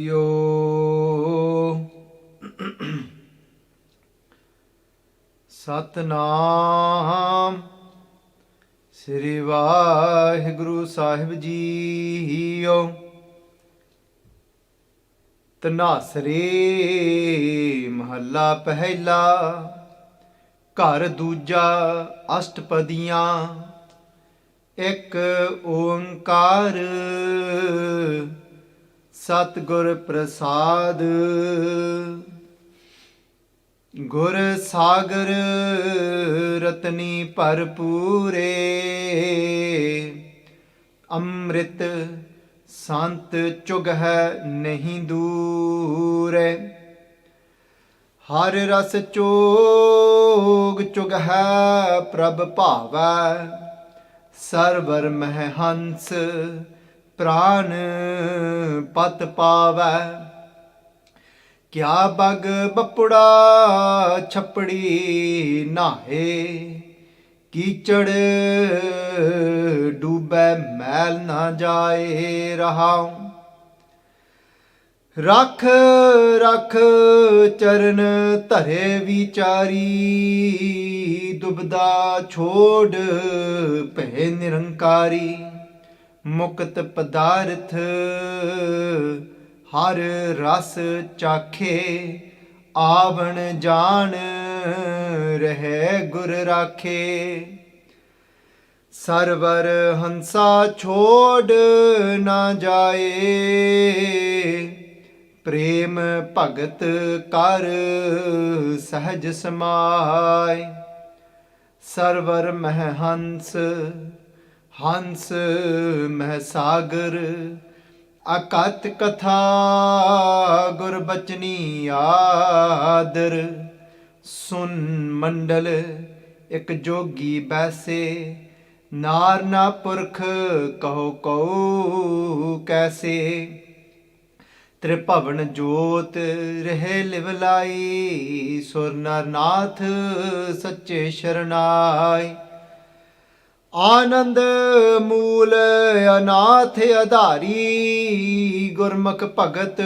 यो सतनाम श्री वाहिगुरु साहिब जीओ। धनासरी महला पहला घर दूजा अष्टपदियाँ। एक ओंकार सतगुर प्रसाद। गुर सागर रतनी भरपूरे। अमृत संत चुग है नहीं दूर। हर रस चोग चुग है प्रभ भावै। सरवर मह हंस प्राण पत पावै। क्या बग बपुड़ा छपड़ी नाहे। कीचड़ डूबे मैल ना जाए रहाऊं। रख रख चरण धरे विचारी। दुबदा छोड़ भय निरंकारी। मुक्त पदार्थ हर रस चाखे। आवण जान रहे गुर राखे। सरवर हंसा छोड़ ना जाए। प्रेम भगत कर सहज समाय। सरवर मह हंस हंस मह सागर। अकथ कथा गुर बचनी आदर। सुन मंडल एक जोगी बैसे। नार ना पुरख कहो कहो कैसे। त्रिभवन जोत रहे लिवलाई। सुर नर नाथ सच्चे शरणाय। आनंद मूल अनाथ आधारी। गुरमुख भगत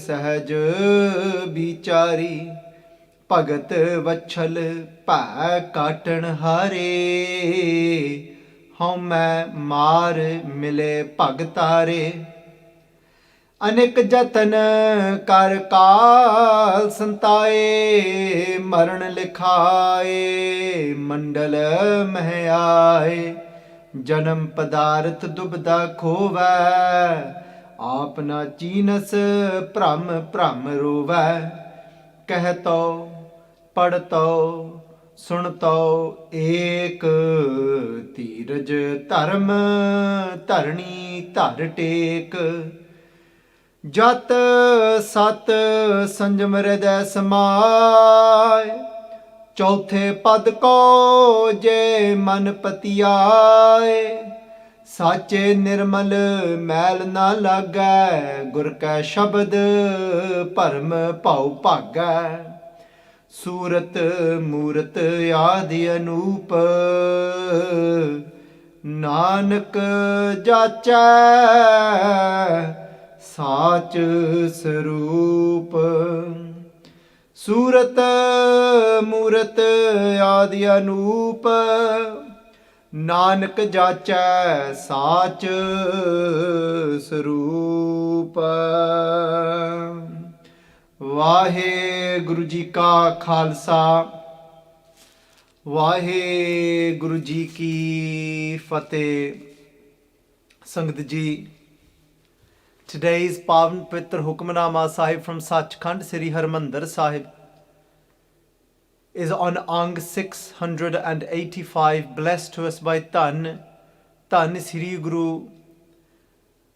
सहज बिचारी। भगत वछल भै काटन हारे। हਉ मैं मार मिले भगतारे। अनेक जतन कर काल संताए। मरण लिखाए मंडल मह आए। जन्म पदार्थ दुबदा खोवै। आप ना चीनस भ्रम भ्रम रोवै। कहतो पढ़तो सुनतो एक। धीरज धर्म धरणी धर टेक। जत सत संजम हृदय समाय। चौथे पद को जे मन पतियाए। साचे निर्मल मैल ना लागै। गुर कै शब्द भरम भाउ भागै। सूरत मूरत आदि अनूप। नानक जाचै साच स्वरूप। सूरत मूरत आदि अनूप। नानक जाचै साच स्वरूप। वाहेगुरु जी का खालसा वाहेगुरु जी की फतेह। संगत जी, today's Pavan Pavitra Hukamnama Sahib from Sachkhand, Sri Harmandir Sahib, is on Ang 685, blessed to us by Dhan Sri Guru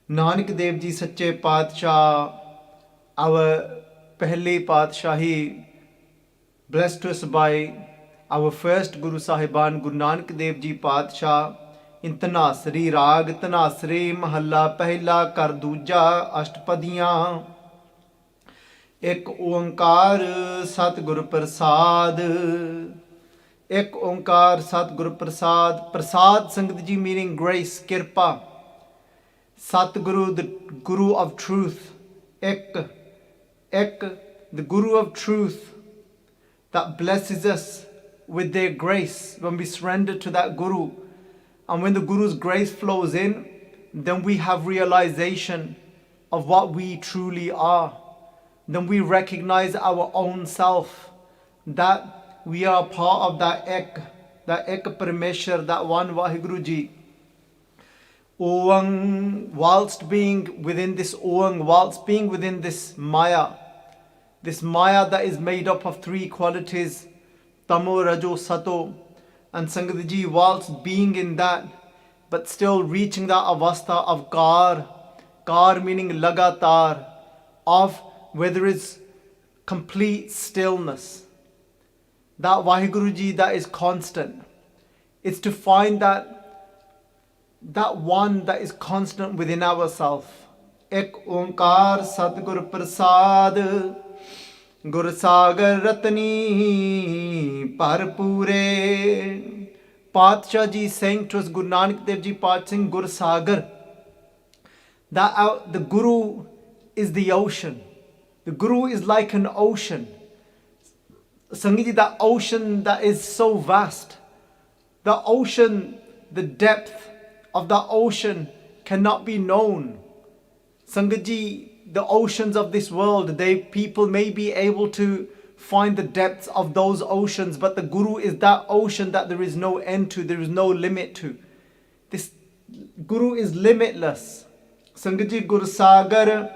Nanak Dev Ji Sache Paatshah, our Pehli Patshahi, blessed to us by our first Guru Sahiban, Guru Nanak Dev Ji Paatshah, in Dhanasari राग। धनासरी महला पहला कर दूजा अष्टपदियाँ। एक ओंकार सतगुर प्रसाद। एक ओंकार सतगुर प्रसाद। प्रसाद संगत जी मीनिंग grace, किरपा। Satguru, the Guru of truth, Ek, the Guru of truth, that blesses us with their grace when we surrender to that Guru. And when the Guru's grace flows in, then we have realization of what we truly are. Then we recognize our own self, that we are part of that Ek Parameshwar, that one Vaheguru Ji. Oang, whilst being within this Oang, whilst being within this Maya that is made up of three qualities, Tamo, Rajo, Sato, and Sangat Ji, whilst being in that, but still reaching that avastha of Kar meaning lagatar, of where there is complete stillness. That Vaheguru Ji that is constant. It's to find that one that is constant within ourselves. Ek Onkar Sadgur Prasad Gur Sagar Ratni Parpure. Patsha Ji saying to us, Guru Nanak Dev Ji saying Gur Sagar, that the Guru is the ocean. The Guru is like an ocean. Sangiji, that ocean that is so vast. The ocean, the depth of the ocean cannot be known. Sangaji, the oceans of this world, people may be able to find the depths of those oceans, but the Guru is that ocean that there is no end to, there is no limit to. This Guru is limitless. Sangaji, Gur Sagar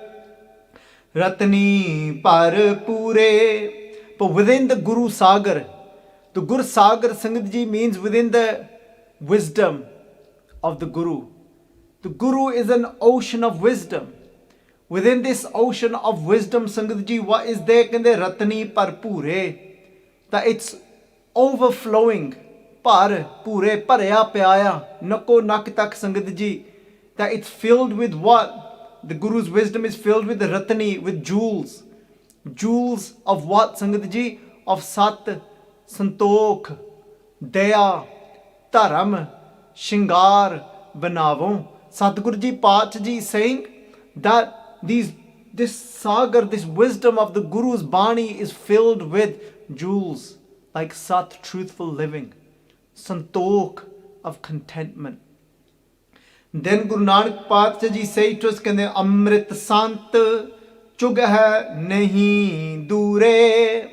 Ratni Parpure. But within the Guru Sagar, the Gur Sagar, Sangatji, means within the wisdom of the Guru. The Guru is an ocean of wisdom. Within this ocean of wisdom, Sangatji, what is there? Kande Ratni Parpure. That it's overflowing. Par pure parya pyaya. Nako nak tak, Sangatji. That it's filled with what? The Guru's wisdom is filled with Ratni, with jewels. Jewels of what, Sangat Ji? Of Sat, Santokh, Daya, Dharam, Shingar, Banavon. Satguru Ji Paat Ji saying that this sagar, this wisdom of the Guru's Bani is filled with jewels like Sat, truthful living, Santokh, of contentment. Then Guru Nanak Paat Ji say to us, Amrit Sant Chugah nahi dure.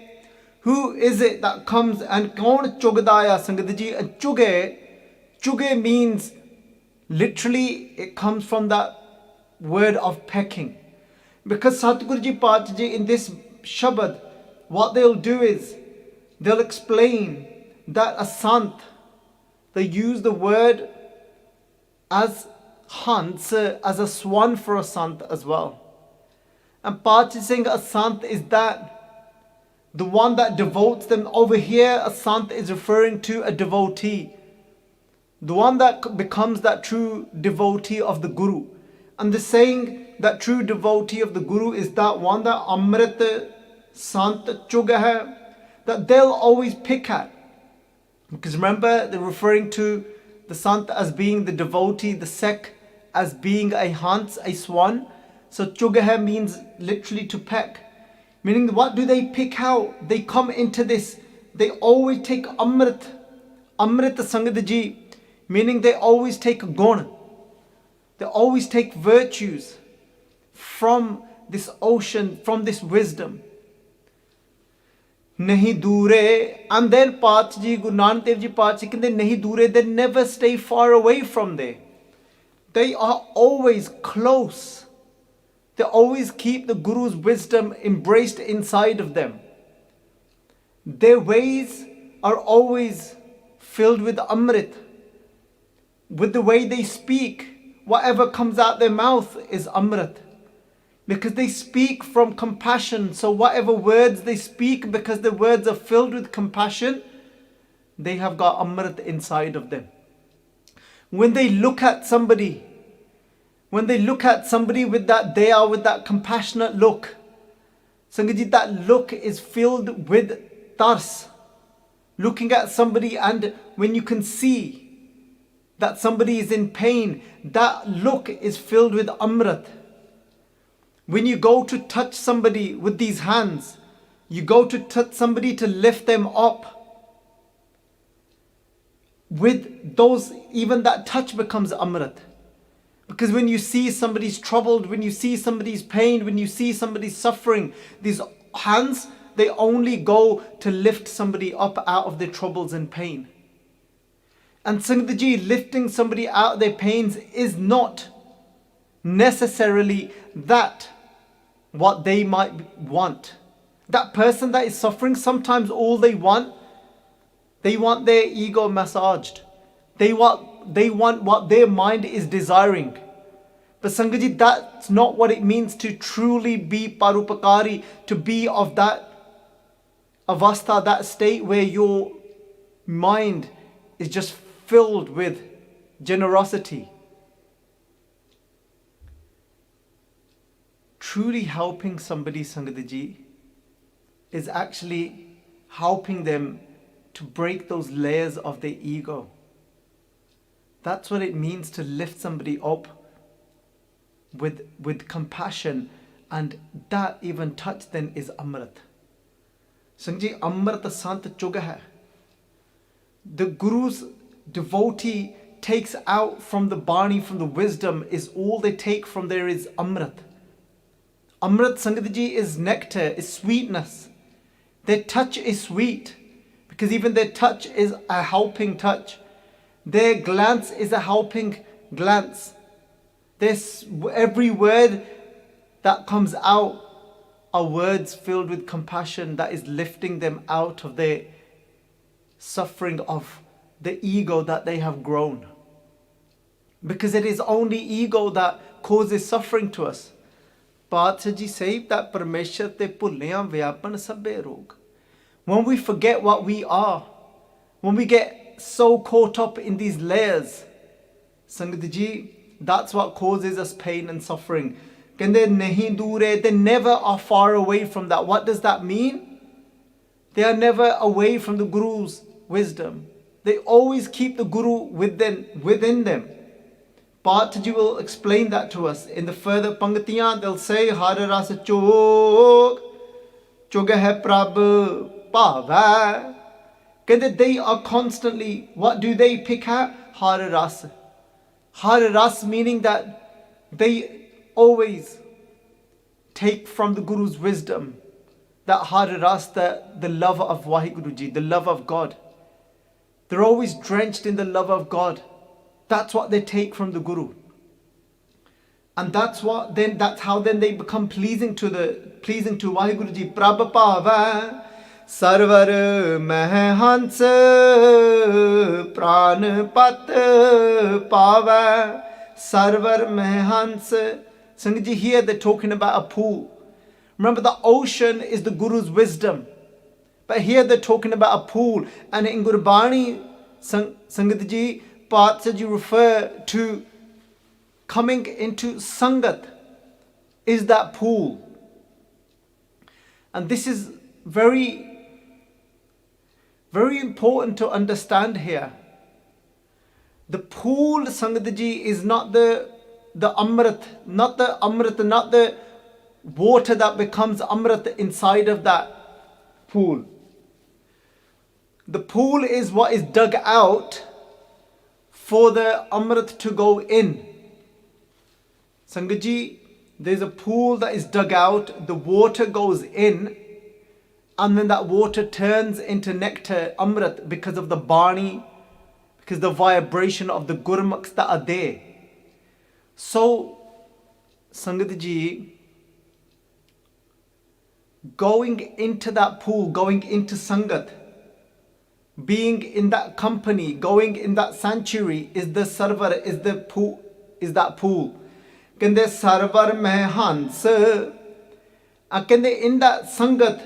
Who is it that comes and kaun chugdaya, Sangat Ji? And chuge means literally it comes from that word of pecking. Because Satguru Ji Paat Ji in this Shabad, what they'll do is they'll explain that a sant, they use the word as Hans, as a swan for a sant as well. And Paat is saying a sant is that, the one that devotes them. Over here, a sant is referring to a devotee. The one that becomes that true devotee of the Guru. And the saying that true devotee of the Guru is that one that Amrit Sant Chugah, that they'll always pick at. Because remember, they're referring to the sant as being the devotee, the sek as being a hans, a swan. So Chugah means literally to peck. Meaning, what do they pick out? They come into this, they always take Amrit Sangat Ji, meaning they always take gun. They always take virtues from this ocean, from this wisdom. Nahi dure. And then Paat Ji, Guru Nanak Dev Ji Paat Ji, nahi dure, they never stay far away from there. They are always close. They always keep the Guru's wisdom embraced inside of them. Their ways are always filled with Amrit. With the way they speak, whatever comes out their mouth is Amrit. Because they speak from compassion. So whatever words they speak, because the words are filled with compassion, they have got Amrit inside of them. When they look at somebody, with that daya, with that compassionate look, Sangaji, that look is filled with tars. Looking at somebody, and when you can see that somebody is in pain, that look is filled with Amrit. When you go to touch somebody with these hands, you go to touch somebody to lift them up. With those, even that touch becomes amrit. Because when you see somebody's troubled, when you see somebody's pain, when you see somebody's suffering, these hands, they only go to lift somebody up out of their troubles and pain. And Sangat Ji, lifting somebody out of their pains is not necessarily that what they might want. That person that is suffering, sometimes all they want their ego massaged. They want what their mind is desiring. But Sangat Ji, that's not what it means to truly be parupakari, to be of that avastha, that state where your mind is just filled with generosity. Truly helping somebody, Sangat Ji, is actually helping them to break those layers of their ego. That's what it means to lift somebody up with compassion, and that even touch then is amrit. Sangat Ji, amrit sant chug hai. The Guru's devotee takes out from the Bani, from the wisdom, is all they take from there is amrit. Amrit, Sangat Ji, is nectar, is sweetness. Their touch is sweet, because even their touch is a helping touch. Their glance is a helping glance. Every word that comes out are words filled with compassion that is lifting them out of their suffering of the ego that they have grown. Because it is only ego that causes suffering to us. Paatshah Ji say that Parmeshwar te bhuliyan vyapan sabbe rog. When we forget what we are, when we get so caught up in these layers, Sangat Ji, that's what causes us pain and suffering. Kende nahi door hai, they never are far away from that. What does that mean? They are never away from the Guru's wisdom. They always keep the Guru within them. Paatshah Ji will explain that to us in the further pangtiyan. They'll say, Har ras chog, chog hai prabh bhava. They are constantly, what do they pick at? Har ras. Har ras meaning that they always take from the Guru's wisdom. That har ras, the love of Waheguru Ji, the love of God. They're always drenched in the love of God. That's what they take from the Guru. And that's how they become pleasing to Waheguru Ji. Prabhapava sarvar mehans pran pat pava sarvar mehans. Sangat Ji, here they're talking about a pool. Remember, the ocean is the Guru's wisdom. But here they're talking about a pool. And in Gurbani, Sangat Ji, Paatshah Ji refer to coming into Sangat is that pool. And this is very, very important to understand here. The pool, Sangat Ji, is not the amrit, not the water that becomes amrit inside of that pool. The pool is what is dug out for the amrit to go in. Sangat Ji, there's a pool that is dug out, the water goes in, and then that water turns into nectar, amrit, because of the Bani, because the vibration of the Gurmukhs that are there. So, Sangat Ji, going into that pool, going into Sangat, being in that company, going in that sanctuary is the sarvar, is that pool. Kende sarvar mein hans. Kende in that Sangat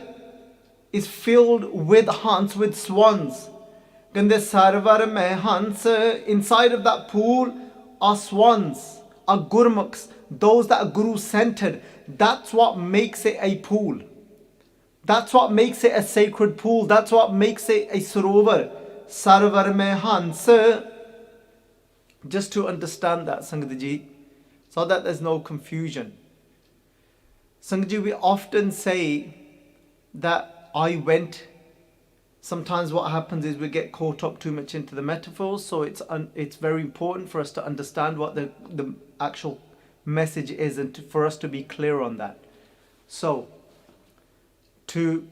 is filled with hans, with swans. Kende sarvar mein hans. Inside of that pool are swans, are Gurmukhs, those that are Guru centered. That's what makes it a pool. That's what makes it a sacred pool. That's what makes it a sarovar. Sarvar mein hans. Just to understand that, Sangat Ji, so that there's no confusion. Sangji, we often say that I went. Sometimes what happens is we get caught up too much into the metaphors, so it's very important for us to understand what the actual message is and for us to be clear on that. So, to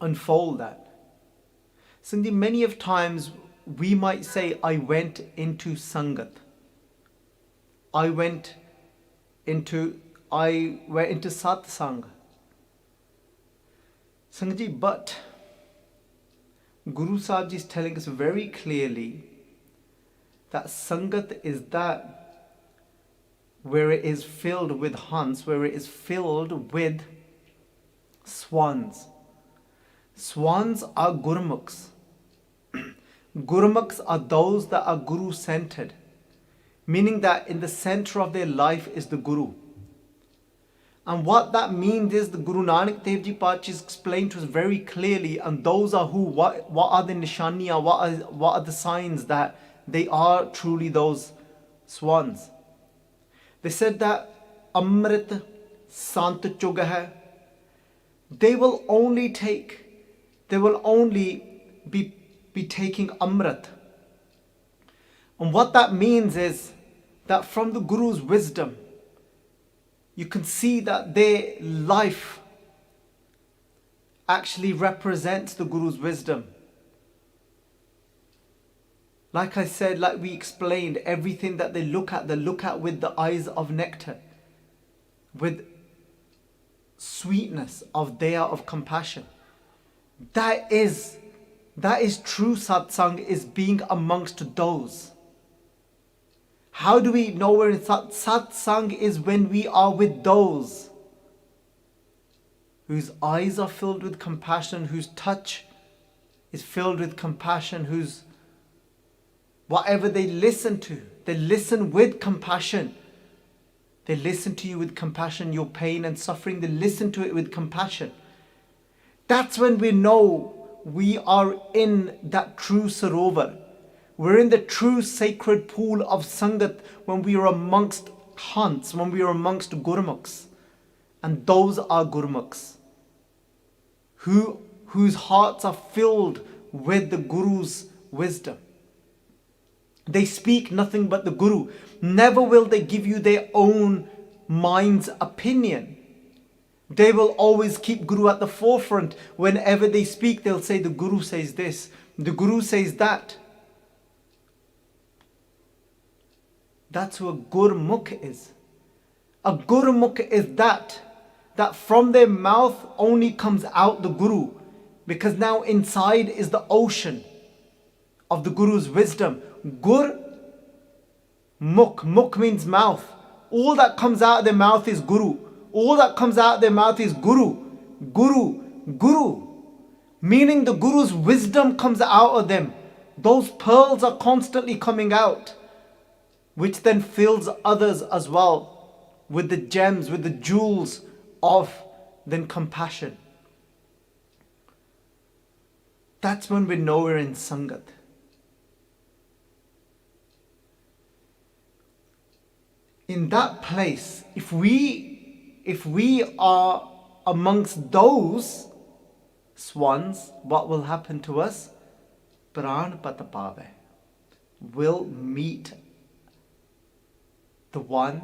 unfold that, Sangji, many of times we might say, I went into Sangat. I went into Satsang. Sangji, but Guru Sahib Ji is telling us very clearly that Sangat is that where it is filled with Hans, where it is filled with swans. Swans are Gurmukhs. Gurmukhs are those that are Guru-centered, meaning that in the center of their life is the Guru. And what that means is the Guru Nanak Dev Ji Pacha explained to us very clearly, and those are what are the nishaniya, what are the signs that they are truly those swans. They said that Amrit Sant Chug hai. They will only be taking Amrit. And what that means is that from the Guru's wisdom, you can see that their life actually represents the Guru's wisdom. Like I said, like we explained, everything that they look at with the eyes of nectar, with sweetness of daya, of compassion. That is true satsang, is being amongst those. How do we know we're in satsang? Is when we are with those whose eyes are filled with compassion, whose touch is filled with compassion, whose whatever they listen to, they listen with compassion. They listen to you with compassion, your pain and suffering, they listen to it with compassion. That's when we know we are in that true sarovar. We're in the true sacred pool of Sangat when we are amongst Hans, when we are amongst Gurmukhs. And those are Gurmukhs whose hearts are filled with the Guru's wisdom. They speak nothing but the Guru. Never will they give you their own mind's opinion. They will always keep Guru at the forefront. Whenever they speak, they'll say the Guru says this, the Guru says that. That's who a Gurmukh is. A Gurmukh is that from their mouth only comes out the Guru, because now inside is the ocean of the Guru's wisdom. Gur, Mukh means mouth. All that comes out of their mouth is Guru. All that comes out of their mouth is Guru. Meaning the Guru's wisdom comes out of them. Those pearls are constantly coming out, which then fills others as well with the gems, with the jewels of then compassion. That's when we know we're in Sangat. In that place, if we are amongst those swans, what will happen to us? Pran patapave. We'll meet the one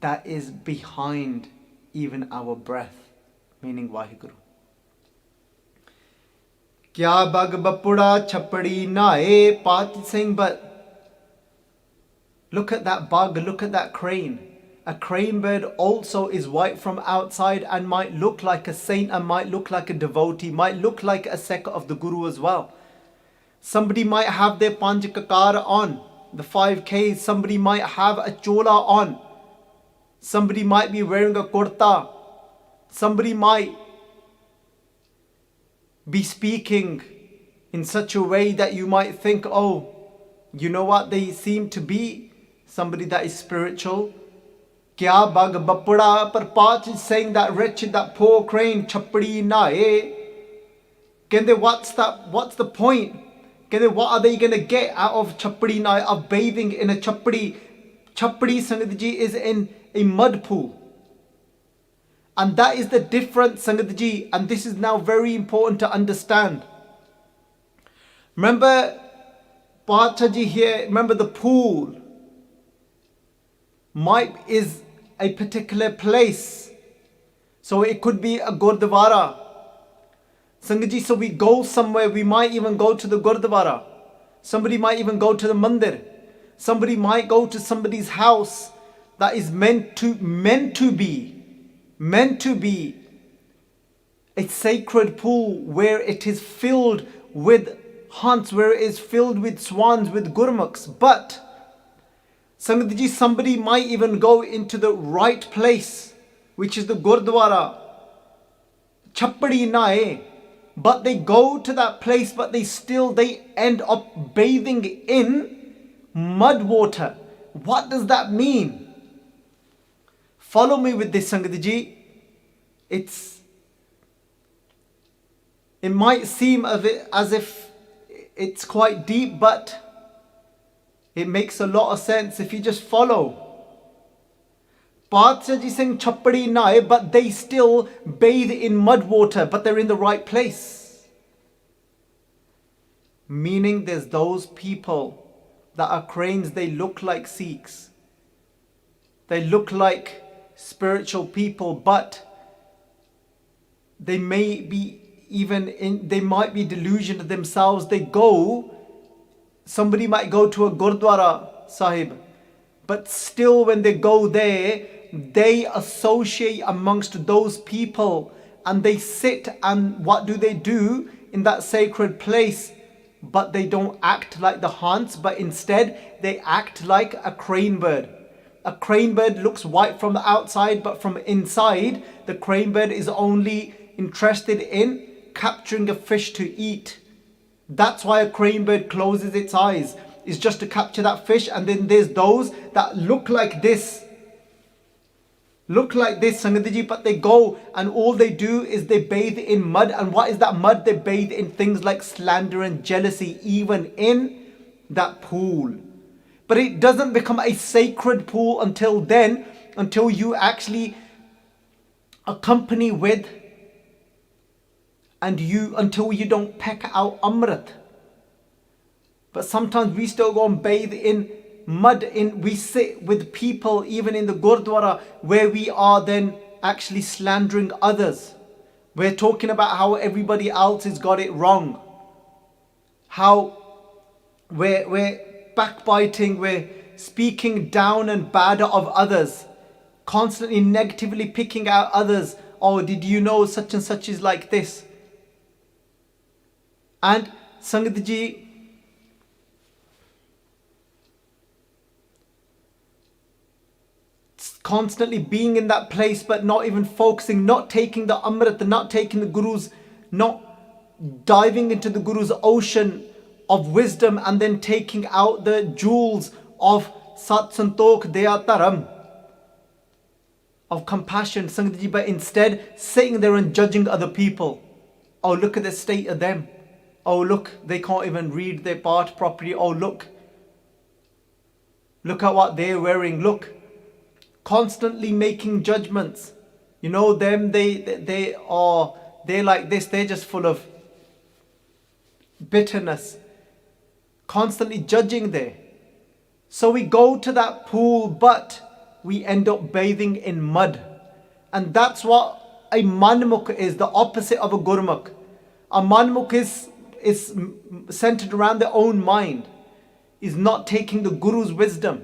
that is behind even our breath, meaning Vaheguru. Kya bag bapuda chapadi nae, Pat Singh, but look at that bug, look at that crane. A crane bird also is white from outside and might look like a saint and might look like a devotee, might look like a Sikh of the Guru as well. Somebody might have their Panj Kakar on, the 5Ks. Somebody might have a chola on. Somebody might be wearing a kurta. Somebody might be speaking in such a way that you might think, oh, you know what, they seem to be somebody that is spiritual. Kya bag bapuda, par Pat is saying that wretched, that poor crane, chapdi nae. What's the point? What are they going to get out of chapdi nae, of bathing in a chapdi? Chapdi, Sangat Ji, is in a mud pool. And that is the difference, Sangat Ji, and this is now very important to understand. Remember, Pacha Ji here, remember the pool is a particular place. So it could be a Gurdwara. Sangat Ji, so we go somewhere, we might even go to the Gurdwara. Somebody might even go to the Mandir. Somebody might go to somebody's house that is meant to be a sacred pool where it is filled with hunts, where it is filled with swans, with Gurmukhs. But Sangat Ji, somebody might even go into the right place, which is the Gurdwara, Chappadheeyaa, but they go to that place, but they end up bathing in mud water. What does that mean? Follow me with this, Sangat Ji. It might seem as if it's quite deep, but it makes a lot of sense if you just follow. Pacha Ji saying Chappadheeyaa, but they still bathe in mud water, but they're in the right place. Meaning there's those people that are cranes, they look like Sikhs. They look like spiritual people, but they may be they might be delusioned themselves. Somebody might go to a Gurdwara Sahib, but still when they go there, they associate amongst those people and they sit, and what do in that sacred place? But they don't act like the Hans, but instead they act like a crane bird. A crane bird looks white from the outside, but from inside, the crane bird is only interested in capturing a fish to eat. That's why a crane bird closes its eyes, is just to capture that fish. And then there's those that look like this, Sangat Ji, but they go and all they do is they bathe in mud. And what is that mud? They bathe in things like slander and jealousy, even in that pool. But it doesn't become a sacred pool until you actually accompany with until you don't peck out Amrit. But sometimes we still go and bathe in mud. We sit with people even in the Gurdwara where we are then actually slandering others. We're talking about how everybody else has got it wrong. How we're backbiting, we're speaking down and bad of others, constantly negatively picking out others. Oh, did you know such and such is like this? And Sangat Ji, constantly being in that place but not even focusing, not taking the Amrit, not taking the Guru's, not diving into the Guru's ocean of wisdom and then taking out the jewels of Sat Santokh Daya Dharam, of compassion, Sangat Ji, but instead sitting there and judging other people. Oh, look at the state of them. Oh, look, they can't even read their part properly. Oh, look at what they're wearing. Look, constantly making judgments. You know them, they're like this. They're just full of bitterness, constantly judging there. So we go to that pool, but we end up bathing in mud. And that's what a manmukh is, the opposite of a gurmukh. A manmukh is centered around their own mind, is not taking the Guru's wisdom.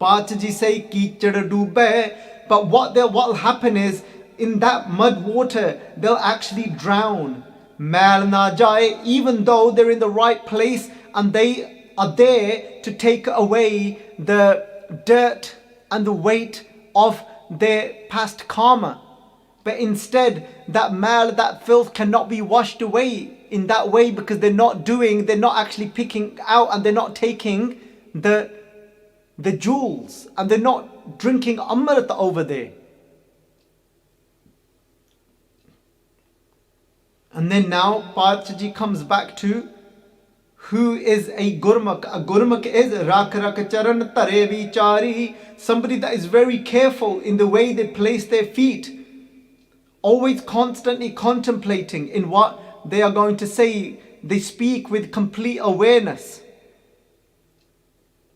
Pachaji say kichad doobe, but what will happen is in that mud water they'll actually drown. Mail na jaye, even though they're in the right place and they are there to take away the dirt and the weight of their past karma. But instead that mal, that filth cannot be washed away in that way, because they're not actually picking out and they're not taking the jewels and they're not drinking Amrit over there. And then now Pachaji comes back to Who is a Gurmukh? A Gurmukh is Rakh Rakh Charan Tare Vichari, somebody that is very careful in the way they place their feet, always constantly contemplating in what they are going to say. They speak with complete awareness.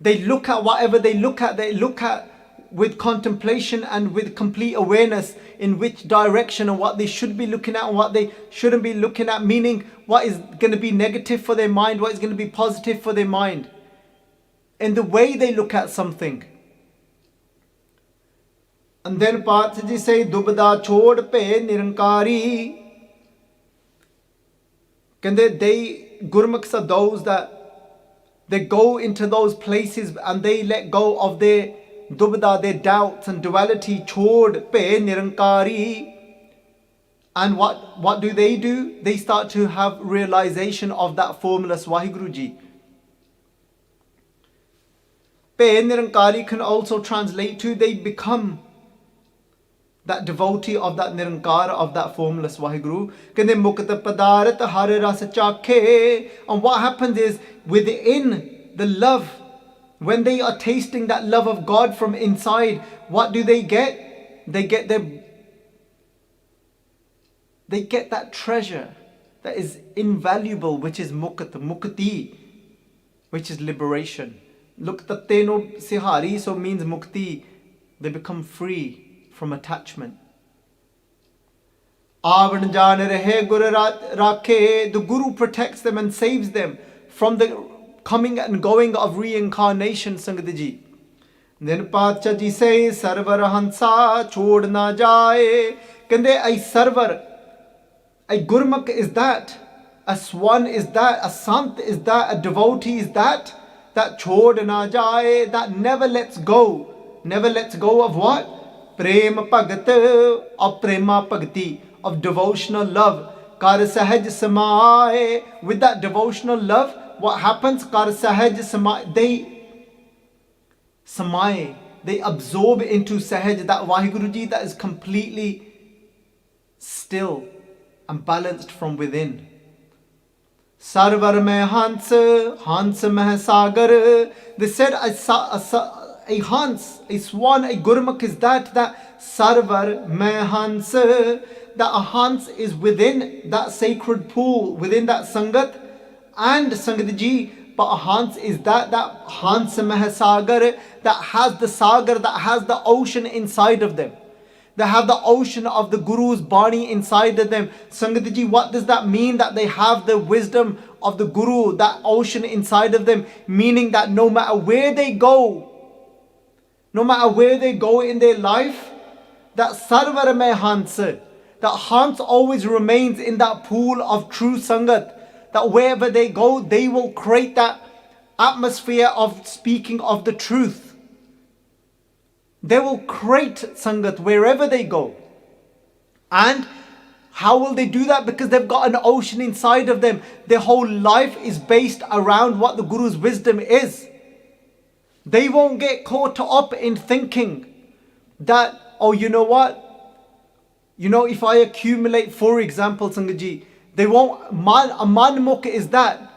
They look at whatever they look at with contemplation and with complete awareness in which direction and what they should be looking at and what they shouldn't be looking at, meaning what is going to be negative for their mind, what is going to be positive for their mind, in the way they look at something. And then Path ji say, Dubda chod pe nirankari. They, Gurmukhs are those that they go into those places and they let go of their dubda, their doubts and duality. Chod pe nirankari. And what do? They start to have realization of that formless Waheguru Ji. Pe nirankari can also translate to they become that devotee of that Nirankar, of that formless Waheguru. Kende Mukta Padarat Har Ras Chakhe. And what happens is, within the love, when they are tasting that love of God from inside, what do they get? They get that treasure that is invaluable, which is mukti, which is liberation. Look, tatte no sihari, so means mukti. They become free from attachment. Avan jan rahe gur rakhe. The Guru protects them and saves them from the coming and going of reincarnation, Sangat ji. Then Pacha ji says, Sarvar hansa chod na jaye. Kande a sarvar, a Gurmukh is that, a swan is that, a sant is that, a devotee is that chod na jaye, that never lets go. Never lets go of what? Prem Bhagat, of Prema Bhakti, of devotional love. Kar Sahaj Samaye. With that devotional love, what happens? Kar Sahaj Samaye. They absorb into Sahaj, that Waheguru Ji that is completely still and balanced from within. Sarvar mein Hans meh sagar. They said a Hans, a swan, a Gurmukh is that Sarvar mein Hans, that a Hans is within that sacred pool, within that Sangat and Sangat Ji. But a Hans is that Hans meh sagar, that has the sagar, that has the ocean inside of them. They have the ocean of the Guru's Bani inside of them. Sangat Ji, what does that mean? That they have the wisdom of the Guru, that ocean inside of them. Meaning that no matter where they go in their life, that Sarvar mein Hans, that Hans always remains in that pool of true Sangat. That wherever they go, they will create that atmosphere of speaking of the truth. They will create Sangat wherever they go. And how will they do that? Because they've got an ocean inside of them. Their whole life is based around what the Guru's wisdom is. They won't get caught up in thinking that, oh, you know what? You know, if I accumulate, for example, Sangat Ji, they won't, a manmukh is that.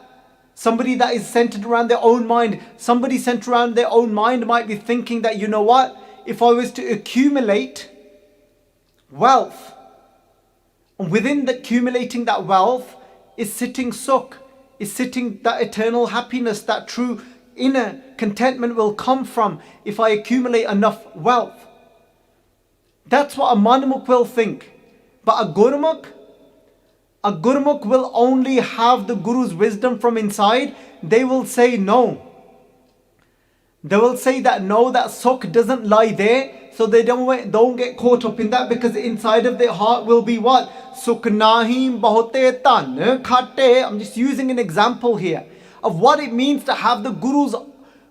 Somebody that is centered around their own mind. Somebody centered around their own mind might be thinking that, you know what? If I was to accumulate wealth, and within the accumulating that wealth is sitting sukh, is sitting that eternal happiness, that true inner contentment will come from if I accumulate enough wealth. That's what a manmukh will think. But a Gurmukh will only have the Guru's wisdom from inside. They will say no. They will say that no, that sukh doesn't lie there. So they don't get caught up in that, because inside of their heart will be what? Sukh nahi bahote tan khate. I'm just using an example here of what it means to have the Guru's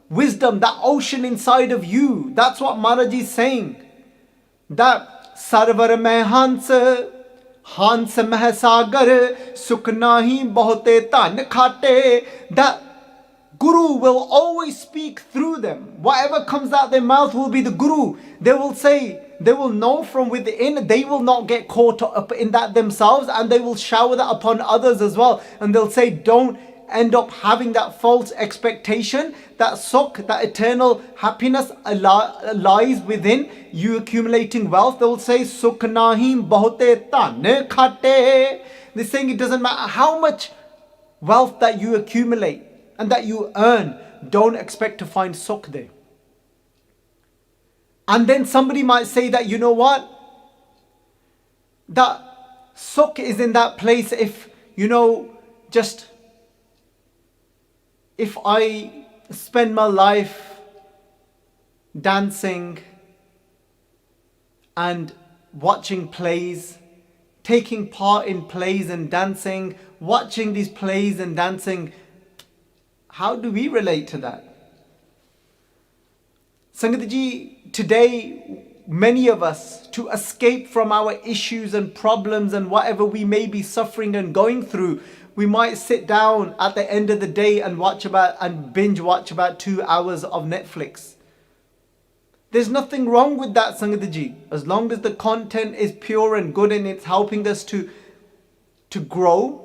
wisdom, that ocean inside of you. That's what Maharaji is saying. That Sarvar mein Hans meh sagar, sukh nahi bahote tan khate. That Guru will always speak through them. Whatever comes out their mouth will be the Guru. They will say, they will know from within. They will not get caught up in that themselves, and they will shower that upon others as well. And they'll say, don't end up having that false expectation that sukh, that eternal happiness lies within you accumulating wealth. They will say, sukh nahi bahote dhan khate. They're saying it doesn't matter how much wealth that you accumulate and that you earn, don't expect to find sukh there. And then somebody might say that, you know what? That sukh is in that place if, just if I spend my life dancing and watching plays, taking part in plays and dancing, watching these plays and dancing, how do we relate to that? Sangat ji, today, many of us, to escape from our issues and problems and whatever we may be suffering and going through, we might sit down at the end of the day and binge watch about 2 hours of Netflix. There's nothing wrong with that, Sangat ji, as long as the content is pure and good and it's helping us to grow.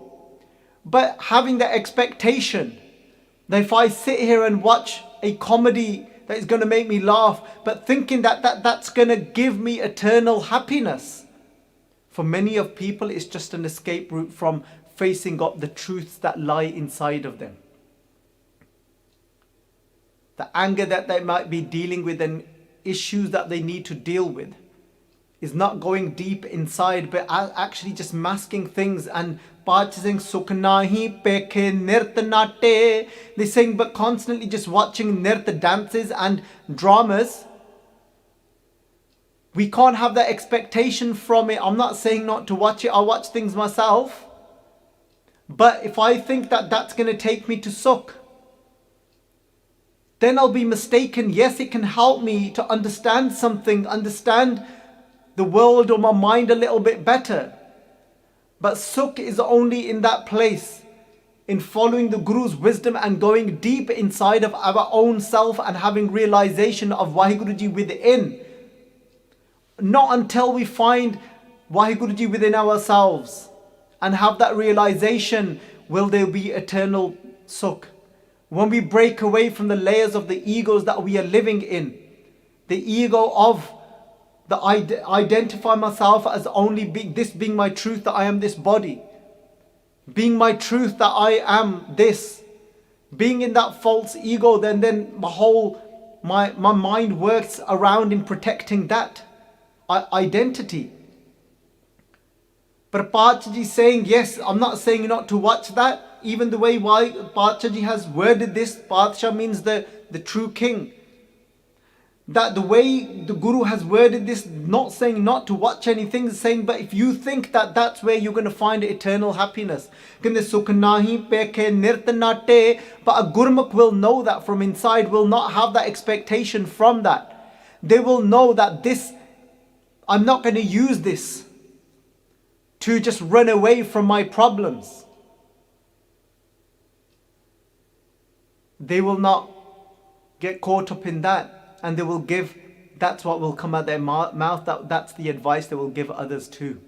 But having the expectation that if I sit here and watch a comedy that is going to make me laugh, but thinking that's going to give me eternal happiness, for many of people it's just an escape route from facing up the truths that lie inside of them. The anger that they might be dealing with and issues that they need to deal with is not going deep inside, but actually just masking things and purchasing sukh nahi pekhe nirt natte. They're saying, but constantly just watching nirt dances and dramas. We can't have that expectation from it. I'm not saying not to watch it. I watch things myself. But if I think that that's going to take me to sukh, then I'll be mistaken. Yes, it can help me to understand something, understand the world or my mind a little bit better. But sukh is only in that place, in following the Guru's wisdom and going deep inside of our own self and having realization of Waheguruji within. Not until we find Waheguruji within ourselves and have that realization will there be eternal sukh. When we break away from the layers of the egos that we are living in, the ego of the identify myself as only this being my truth, that I am this body, being my truth that I am this, being in that false ego, then my mind works around in protecting that identity. But Pachaji is saying, yes, I'm not saying not to watch that. Even the way why Pachaji has worded this, Pacha means the true king. That the way the Guru has worded this, not saying not to watch anything, saying, but if you think that that's where you're going to find eternal happiness. But a Gurmukh will know that from inside, will not have that expectation from that. They will know that this, I'm not going to use this to just run away from my problems. They will not get caught up in that, and they will give, that's what will come out their mouth, that's the advice they will give others too.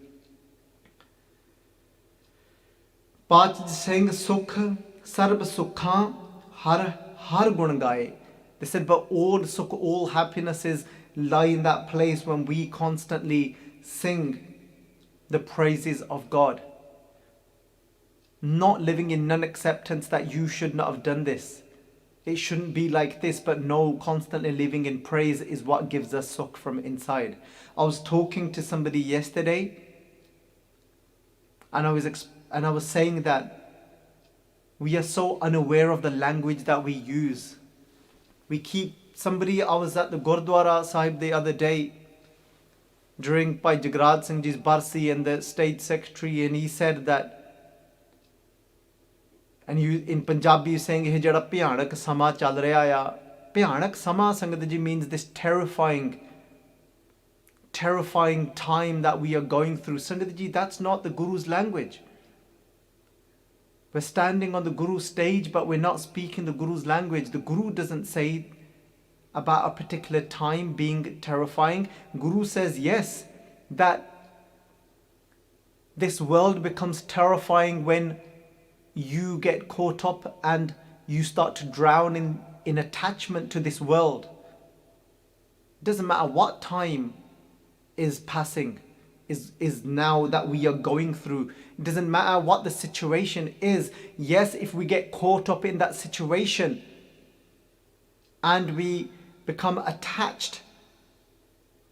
Pachaji saying, Sukh sarb sukha har gun gaye. They said, but all sukh, all happinesses lie in that place when we constantly sing the praises of God. Not living in non-acceptance that you should not have done this. It shouldn't be like this, but no, constantly living in praise is what gives us sukh from inside. I was talking to somebody yesterday, and I was saying that we are so unaware of the language that we use. I was at the Gurdwara Sahib the other day during Bhai Jagraj Singh Ji's Barsi and the state secretary, and he said that, and you in Punjabi you saying eh jada bhyanak sama chal reha ya. Bhyanak sama, Sangat ji, means this terrifying time that we are going through. Sangat ji, that's not the Guru's language. We're standing on the Guru's stage, but we're not speaking the Guru's language. The Guru doesn't say about a particular time being terrifying. Guru says, yes, that this world becomes terrifying when you get caught up and you start to drown in attachment to this world. It doesn't matter what time is passing, is now that we are going through. It doesn't matter what the situation is. Yes, if we get caught up in that situation and we become attached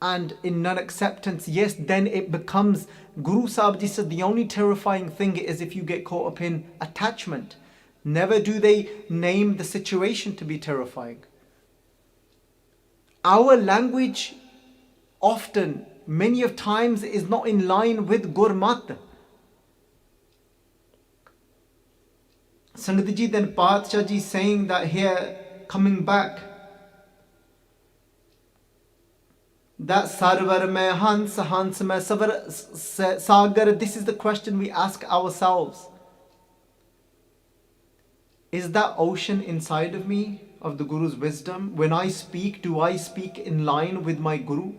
and in non-acceptance, yes, then it becomes, Guru Sahib Ji said, the only terrifying thing is if you get caught up in attachment. Never do they name the situation to be terrifying. Our language often, many of times, is not in line with Gurmukh. Sangat Ji, then Padshah Ji saying that here, coming back, that Sarvar mein Hans, Hans mein Sagar, this is the question we ask ourselves. Is that ocean inside of me, of the Guru's wisdom? When I speak, do I speak in line with my Guru?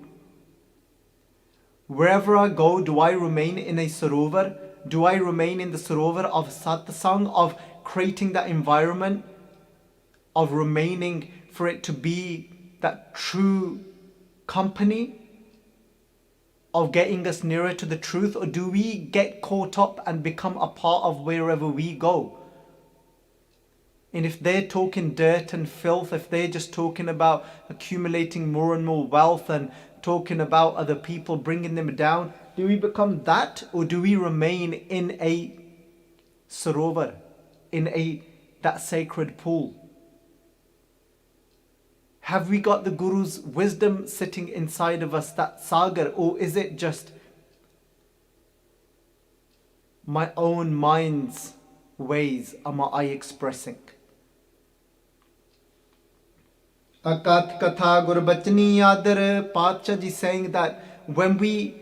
Wherever I go, do I remain in a sarovar? Do I remain in the sarovar of satsang, of creating that environment, of remaining for it to be that true company, of getting us nearer to the truth? Or do we get caught up and become a part of wherever we go? And if they're talking dirt and filth, if they're just talking about accumulating more and more wealth and talking about other people, bringing them down, do we become that, or do we remain in a sarovar, in that sacred pool? Have we got the Guru's wisdom sitting inside of us, that sagar, or is it just my own mind's ways am I expressing? Akat Katha Gurbachani Adar, Padshah Ji saying that when we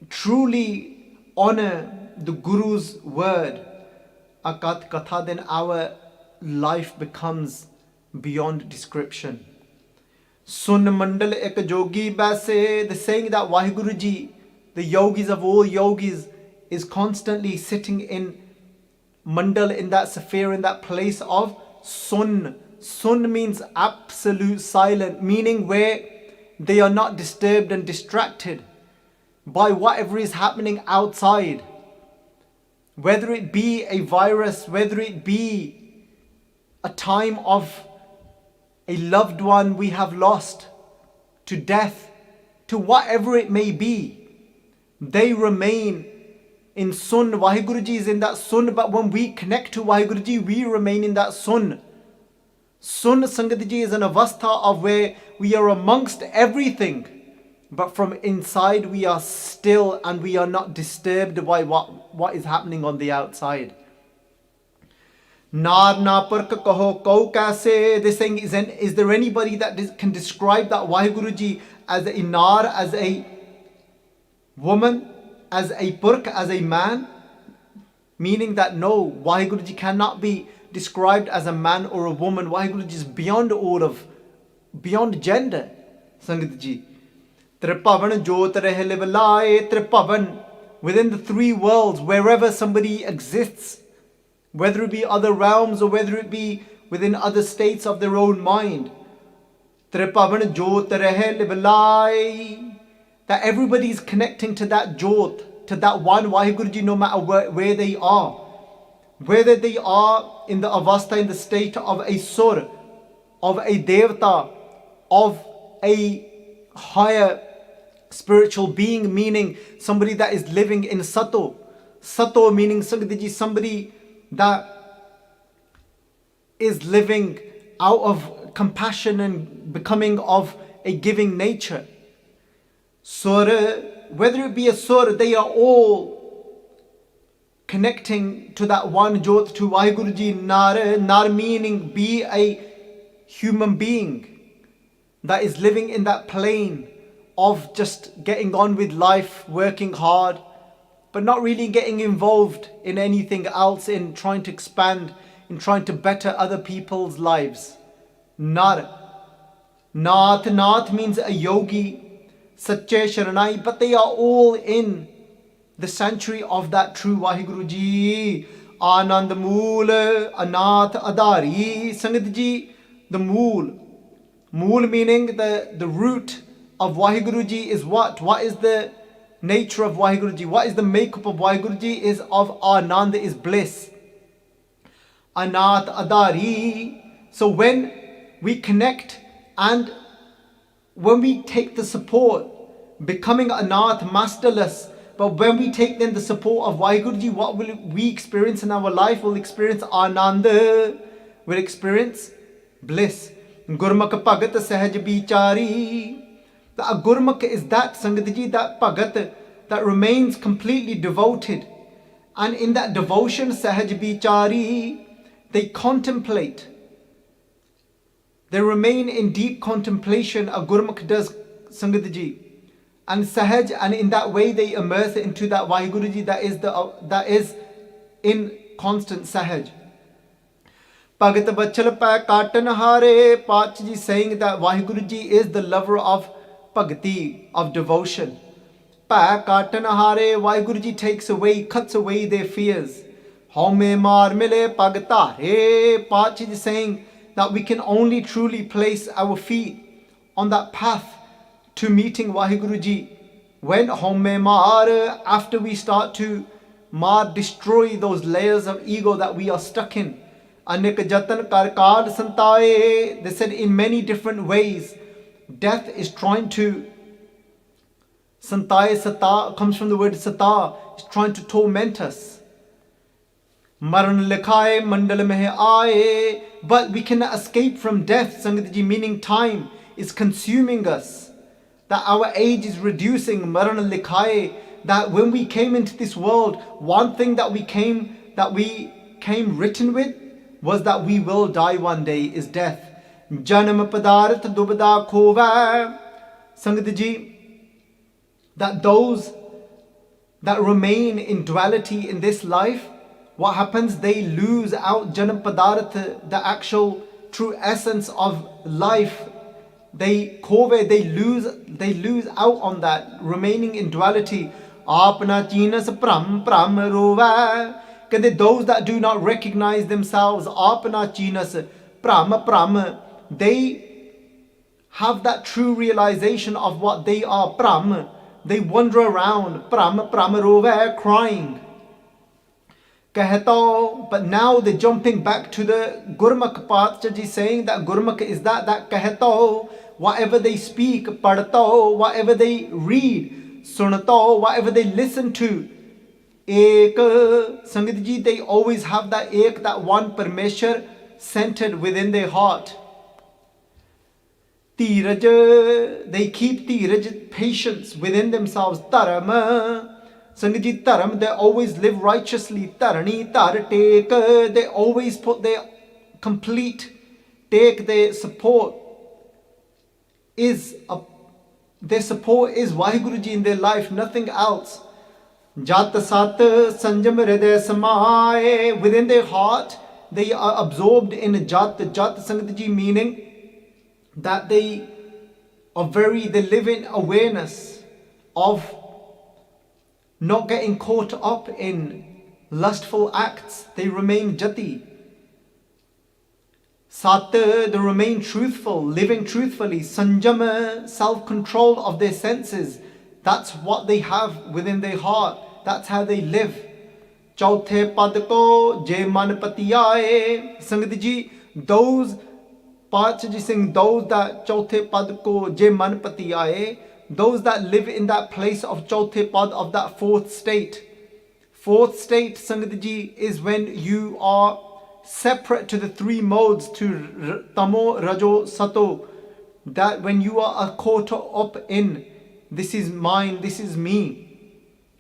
truly honor the Guru's word, Akat Katha, then our life becomes beyond description. Sun Mandal Ek Jogi Baise, the saying that Vaheguru Ji, the yogis of all yogis, is constantly sitting in Mandal, in that sphere, in that place of Sun. Sun means absolute silent, meaning where they are not disturbed and distracted by whatever is happening outside. Whether it be a virus, whether it be a time of a loved one we have lost to death, to whatever it may be, they remain in Sun. Vaheguru Ji is in that Sun, but when we connect to Vaheguru Ji, we remain in that Sun. Sun, Sangat Ji, is an avastha of where we are amongst everything, but from inside we are still and we are not disturbed by what is happening on the outside. Nar na purk kaho kau kaise. They're saying, is there anybody that can describe that Vaheguru Ji as a nar, as a woman, as a purk, as a man? Meaning that no, Vaheguru Ji cannot be described as a man or a woman. Vaheguru Ji is beyond gender. Sangat Ji, Tripavan Jot Rehe Livalai, Tripavan, within the three worlds, wherever somebody exists, whether it be other realms or whether it be within other states of their own mind. Tripavan Jot Rehe Livalai, that everybody is connecting to that Jot, to that one Vaheguru Ji, no matter where they are. Whether they are in the avastha, in the state of a sur, of a devta, of a higher spiritual being, meaning somebody that is living in sato. Sato meaning somebody that is living out of compassion and becoming of a giving nature. Sur, whether it be a sur, they are all connecting to that one Jot, to Vaheguru Ji. Nar meaning be a human being that is living in that plane of just getting on with life, working hard, but not really getting involved in anything else, in trying to expand, in trying to better other people's lives. Nar. Nath means a yogi, Sache Sharanai, but they are all in the sanctuary of that true Waheguru Ji. Anand Mool, Anath Adari. Sangat Ji, the Mool. Mool meaning the root of Waheguru Ji is what? What is the nature of Waheguru Ji? What is the makeup of Waheguru Ji? Is of Anand, is bliss. Anath Adari. So when we connect and when we take the support, becoming Anath, masterless, but when we take then the support of Waheguru Ji, what will we experience in our life? We'll experience Anand, we'll experience bliss. Gurmukh Bhagat Sahaj Bichari. A Gurmukh is that Sangat Ji, that Bhagat that remains completely devoted. And in that devotion, Sahaj Bichari, they contemplate. They remain in deep contemplation. A Gurmukh does, Sangat Ji. And Sahaj, and in that way they immerse into that Waheguru Ji that is in constant Sahaj. Bhagat Bachal Pa Katan Hare. Pach Ji saying that Waheguru Ji is the lover of Bhagati, of devotion. Pa Katan Hare. Waheguru Ji takes away, cuts away their fears. Home Mar Mile Bhagatare. Pach Ji saying that we can only truly place our feet on that path to meeting Waheguru Ji when home mar, after we start to destroy those layers of ego that we are stuck in. Anik jatan kar kaad santaye. They said in many different ways death is trying to santaye. Sata comes from the word sata, is trying to torment us. Maran likhaye mandal meh aaye. But we cannot escape from death, Sangat Ji, meaning time is consuming us. That our age is reducing, Maran likhaye. That when we came into this world, one thing that we came written with was that we will die one day, is death. Janam padarat dubda khova. Sangat Ji, that those that remain in duality in this life, what happens? They lose out Janam Padarat, the actual true essence of life. They lose out on that, remaining in duality. Apna chinas pram rova. Those that do not recognize themselves, apna chinas pram, they have that true realization of what they are. Pram, they wander around, pram rova, crying. But now they're jumping back to the Gurmukh path. Ji saying that Gurmukh is that kahto, whatever they speak, padto, whatever they read, sunato, whatever they listen to. Ek, Sangat Ji, they always have that ek, that one Parmeshwar centered within their heart. Tiraj, they keep tiraj, patience within themselves. Dharma, Sangat Ji, Dharam, they always live righteously. Dharani, Tar, take, they always put their complete, take their support. Their support is Waheguru Ji in their life, nothing else. Jat Sat, Sanjam Hriday Samaye, within their heart, they are absorbed in Jat. Jat, Sangat Ji, meaning that they live in awareness of not getting caught up in lustful acts. They remain jati. Sat, they remain truthful, living truthfully. Sanjama, self-control of their senses. That's what they have within their heart. That's how they live. Chauthe pad ko je man patiyaye. Sangat Ji, those parts Ji saying, those that chauthe pad ko je man patiyaye, those that live in that place of chauthe pad, of that fourth state. Fourth state, Sangat Ji, is when you are separate to the three modes, to tamo, rajo, sato. That when you are caught up in, this is mine, this is me.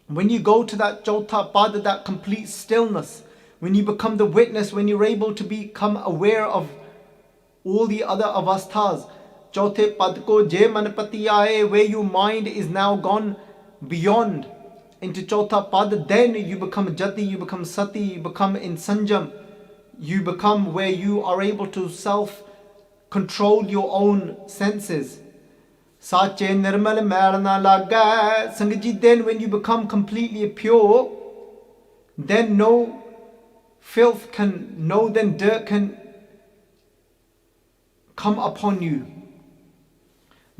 When you go to that chautha pad, that complete stillness, when you become the witness, when you're able to become aware of all the other avasthas, chauthe pad ko je manpati aaye, where your mind is now gone beyond into chautha pad, then you become jati, you become sati, you become in sanjam, you become where you are able to self-control your own senses. Sache nirmal mail na laga. Sangat then when you become completely pure, then no filth can, no then dirt can come upon you.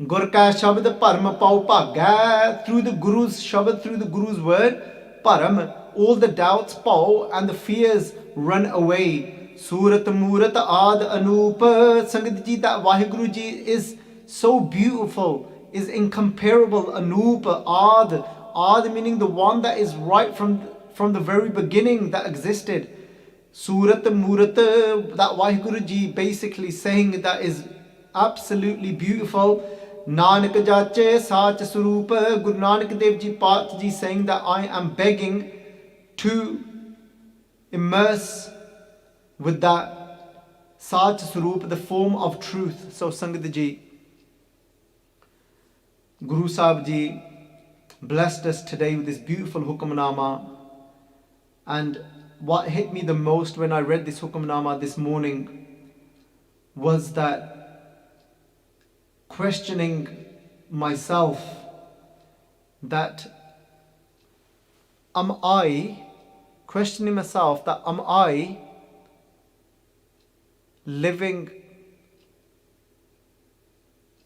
Gur ka Shabad param pau bhaga. Through the Guru's Shabad, through the Guru's word, param, all the doubts pau and the fears run away. Surat Murat Ad Anup. Sangat ji, that Vaheguru ji is so beautiful, is incomparable. Anup, Ad. Ad meaning the one that is right from the very beginning that existed. Surat Murat, that Vaheguru ji basically saying that is absolutely beautiful. Nanak jache sach suroop. Guru Nanak Dev ji Pat ji saying that I am begging to immerse with that sach suroop, the form of truth. So Sangat ji, Guru Sahib ji blessed us today with this beautiful hukamnaama. And what hit me the most when I read this hukamnaama this morning was that questioning myself, that am I living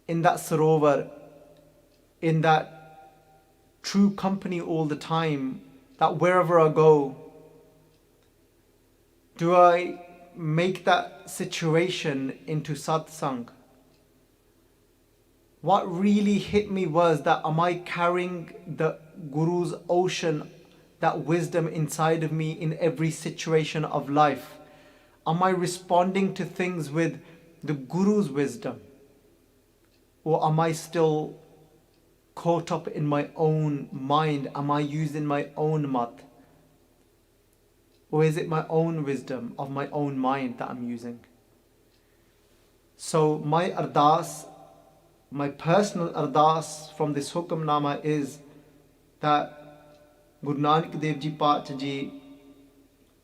in that sarovar, in that true company all the time, that wherever I go, do I make that situation into satsang? What really hit me was that am I carrying the Guru's ocean, that wisdom inside of me in every situation of life? Am I responding to things with the Guru's wisdom? Or am I still caught up in my own mind? Am I using my own mat? Or is it my own wisdom of my own mind that I'm using? So my ardas, my personal ardas from this hukamnaama is that Guru Nanak Dev ji Pat ji,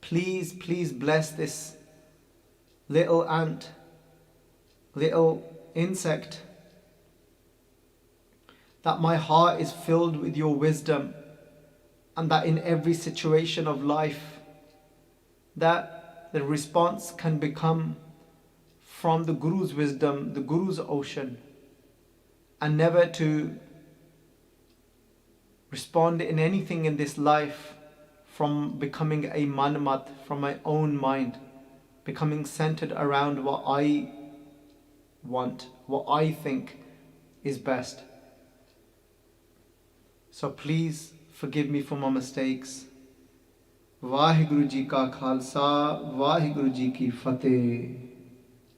please bless this little ant, little insect, that my heart is filled with your wisdom, and that in every situation of life, that the response can become from the Guru's wisdom, the Guru's ocean, and never to respond in anything in this life from becoming a manmat, from my own mind, becoming centered around what I want, what I think is best. So please forgive me for my mistakes. Vaheguru ji ka khalsa, Vaheguru ji ki fateh.